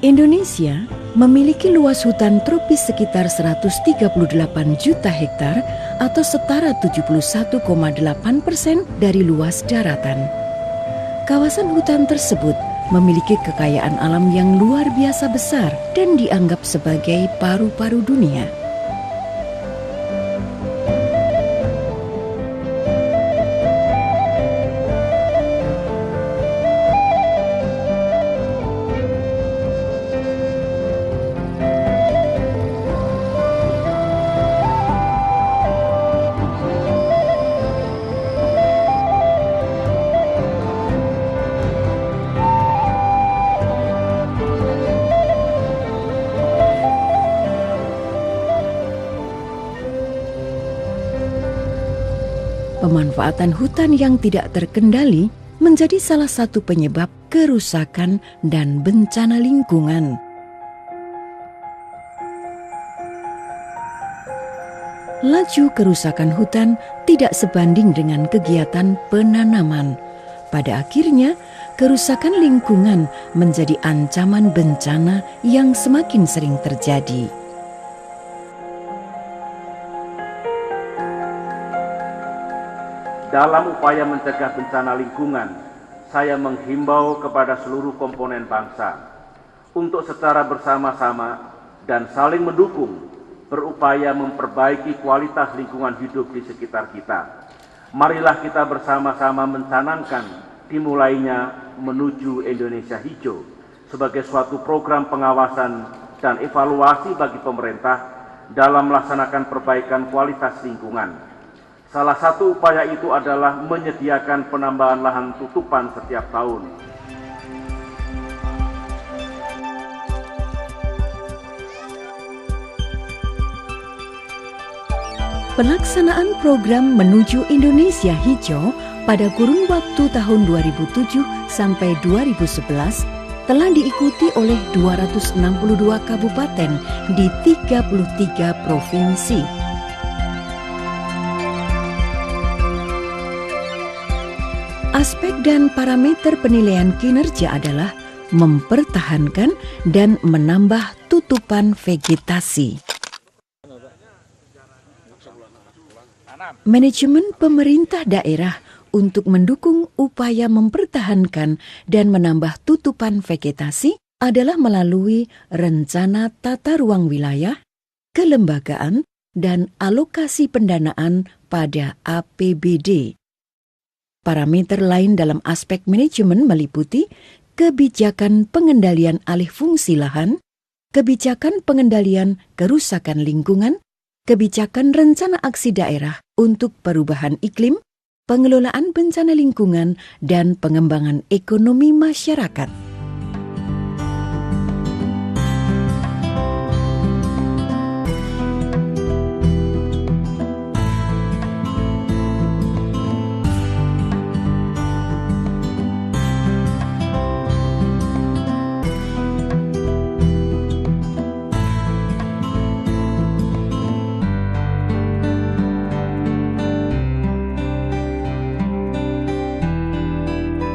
Indonesia memiliki luas hutan tropis sekitar 138 juta hektar atau setara 71,8% dari luas daratan. Kawasan hutan tersebut memiliki kekayaan alam yang luar biasa besar dan dianggap sebagai paru-paru dunia. Pemanfaatan hutan yang tidak terkendali menjadi salah satu penyebab kerusakan dan bencana lingkungan. Laju kerusakan hutan tidak sebanding dengan kegiatan penanaman. Pada akhirnya, kerusakan lingkungan menjadi ancaman bencana yang semakin sering terjadi. Dalam upaya mencegah bencana lingkungan, saya menghimbau kepada seluruh komponen bangsa untuk secara bersama-sama dan saling mendukung berupaya memperbaiki kualitas lingkungan hidup di sekitar kita. Marilah kita bersama-sama mencanangkan dimulainya menuju Indonesia Hijau sebagai suatu program pengawasan dan evaluasi bagi pemerintah dalam melaksanakan perbaikan kualitas lingkungan. Salah satu upaya itu adalah menyediakan penambahan lahan tutupan setiap tahun. Pelaksanaan program Menuju Indonesia Hijau pada kurun waktu tahun 2007 sampai 2011 telah diikuti oleh 262 kabupaten di 33 provinsi. Aspek dan parameter penilaian kinerja adalah mempertahankan dan menambah tutupan vegetasi. Manajemen pemerintah daerah untuk mendukung upaya mempertahankan dan menambah tutupan vegetasi adalah melalui rencana tata ruang wilayah, kelembagaan, dan alokasi pendanaan pada APBD. Parameter lain dalam aspek manajemen meliputi kebijakan pengendalian alih fungsi lahan, kebijakan pengendalian kerusakan lingkungan, kebijakan rencana aksi daerah untuk perubahan iklim, pengelolaan bencana lingkungan, dan pengembangan ekonomi masyarakat.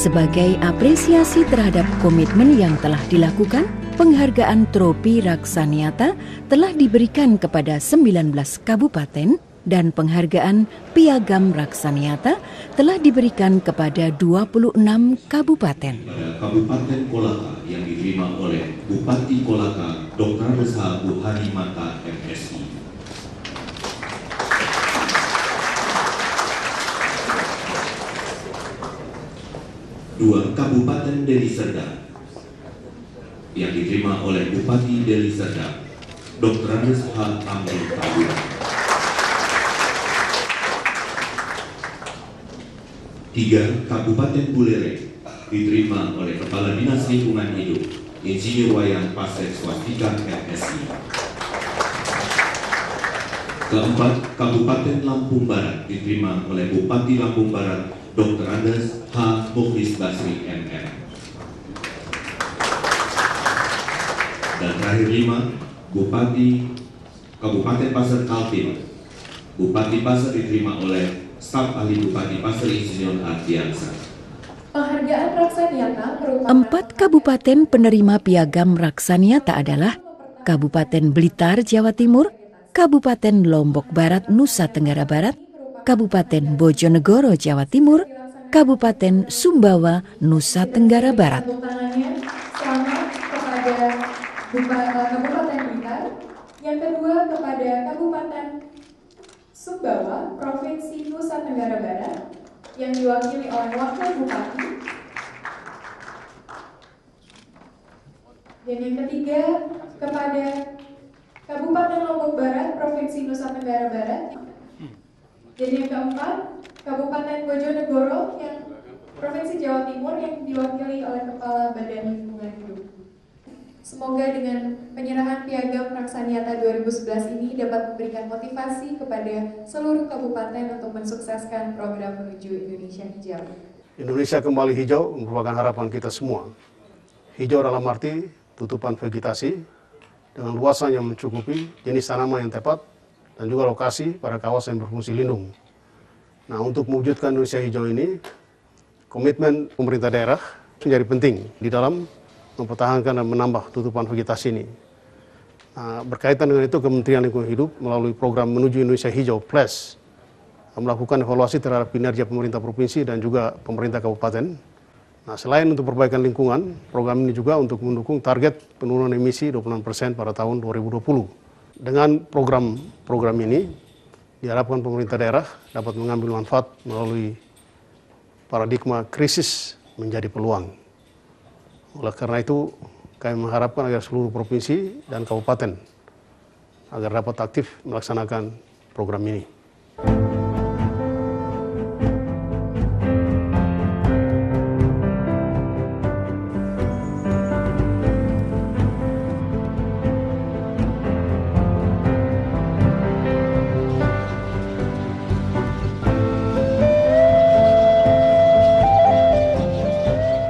Sebagai apresiasi terhadap komitmen yang telah dilakukan, penghargaan Tropi Raksaniata telah diberikan kepada 19 kabupaten dan penghargaan Piagam Raksaniata telah diberikan kepada 26 kabupaten. Kabupaten Kolaka yang diterima oleh Bupati Kolaka Dr. Besar Bu Harimata MSI. Dua Kabupaten Deli Serdang yang diterima oleh Bupati Deli Serdang Dr. Andes H. Amri Tawira. 3 Kabupaten Buleleng diterima oleh Kepala Dinas Lingkungan Hidup Insinyur Wayan Pasek Swastika MSI. 4 Kabupaten Lampung Barat diterima oleh Bupati Lampung Barat Dr. Andes H. Mukhlis Basri MM. Dan terakhir 5 Kabupaten Pasir Kaltim. Bupati Pasir diterima oleh staf ahli Bupati Pasir Insinyur Ardiansa. Penghargaan Raksanyata merupakan 4 kabupaten penerima piagam Raksanyata adalah Kabupaten Blitar, Jawa Timur, Kabupaten Lombok Barat, Nusa Tenggara Barat, Kabupaten Bojonegoro, Jawa Timur, Kabupaten Sumbawa, Nusa Tenggara Barat. tepuk tangannya. Selamat kepada Kabupaten Blitar. Yang kedua kepada Kabupaten Sumbawa, Provinsi Nusa Tenggara Barat, yang diwakili oleh Wakil Bupati. Dan yang ketiga kepada Kabupaten Lombok Barat, Provinsi Nusa Tenggara Barat. Dan yang keempat Kabupaten Bojonegoro, yang Provinsi Jawa Timur, yang diwakili oleh Kepala Badan Lingkungan Hidup. Semoga dengan penyerahan piagam Raksanyata 2011 ini dapat memberikan motivasi kepada seluruh kabupaten untuk mensukseskan program menuju Indonesia Hijau. Indonesia kembali hijau merupakan harapan kita semua. Hijau dalam arti tutupan vegetasi dengan luasan yang mencukupi, jenis tanaman yang tepat, dan juga lokasi pada kawasan yang berfungsi lindung. Nah, untuk mewujudkan Indonesia hijau ini, komitmen pemerintah daerah menjadi penting di dalam mempertahankan dan menambah tutupan vegetasi ini. Nah, berkaitan dengan itu, Kementerian Lingkungan Hidup melalui program Menuju Indonesia Hijau Plus melakukan evaluasi terhadap kinerja pemerintah provinsi dan juga pemerintah kabupaten. Nah, selain untuk perbaikan lingkungan, program ini juga untuk mendukung target penurunan emisi 26% pada tahun 2020. Dengan program ini, diharapkan pemerintah daerah dapat mengambil manfaat melalui paradigma krisis menjadi peluang. Oleh karena itu, kami mengharapkan agar seluruh provinsi dan kabupaten agar dapat aktif melaksanakan program ini.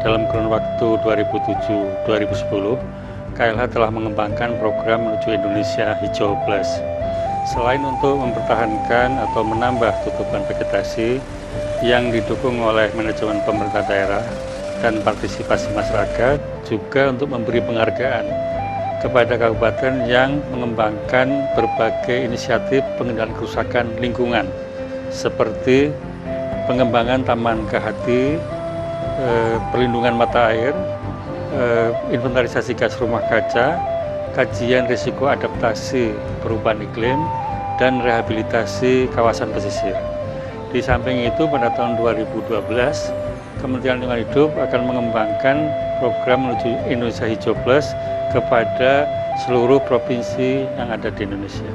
Dalam kurun waktu 2007-2010, KLH telah mengembangkan program menuju Indonesia Hijau Plus. Selain untuk mempertahankan atau menambah tutupan vegetasi yang didukung oleh manajemen pemerintah daerah dan partisipasi masyarakat, juga untuk memberi penghargaan kepada kabupaten yang mengembangkan berbagai inisiatif pengendalian kerusakan lingkungan, seperti pengembangan Taman Kehati, perlindungan mata air, inventarisasi gas rumah kaca, kajian risiko adaptasi perubahan iklim, dan rehabilitasi kawasan pesisir. Di samping itu, pada tahun 2012, Kementerian Lingkungan Hidup akan mengembangkan program menuju Indonesia Hijau Plus kepada seluruh provinsi yang ada di Indonesia.